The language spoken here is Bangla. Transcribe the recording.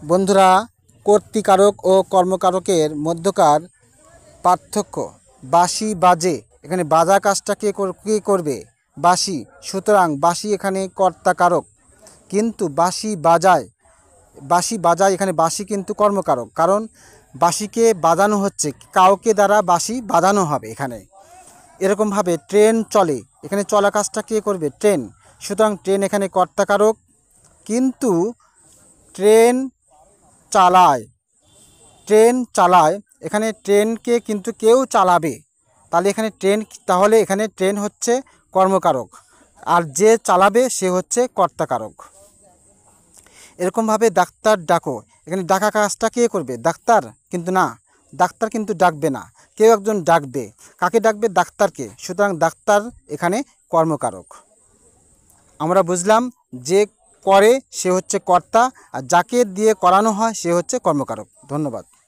বন্ধুরা, কর্তৃকারক ও কর্মকারকের মধ্যকার পার্থক্য। বাঁশি বাজে, এখানে বাজা কাজটা কে করবে? বাঁশি। সুতরাং বাঁশি এখানে কর্তাকারক, কিন্তু বাঁশি বাজায় এখানে বাঁশি কিন্তু কর্মকারক, কারণ বাঁশিকে বাজানো হচ্ছে, কাউকে দ্বারা বাঁশি বাজানো হবে এখানে। এরকমভাবে ট্রেন চলে, এখানে চলা কাজটা কে করবে? ট্রেন। সুতরাং ট্রেন এখানে কর্তাকারক, কিন্তু ট্রেন চালায় এখানে ট্রেনকে কিন্তু কেউ চালাবে, তাহলে এখানে ট্রেন হচ্ছে কর্মকারক, আর যে চালাবে সে হচ্ছে কর্তাকারক। এরকমভাবে ডাক্তার ডাকো, এখানে ডাকা কাজটা কে করবে? ডাক্তার। কিন্তু না, ডাক্তার কিন্তু ডাকবে না, কেউ একজন ডাকবে। কাকে ডাকবে? ডাক্তারকে। সুতরাং ডাক্তার এখানে কর্মকারক। আমরা বুঝলাম যে করে সে হচ্ছে কর্তা, আর যাকে দিয়ে করানো হয় সে হচ্ছে কর্মকারক। ধন্যবাদ।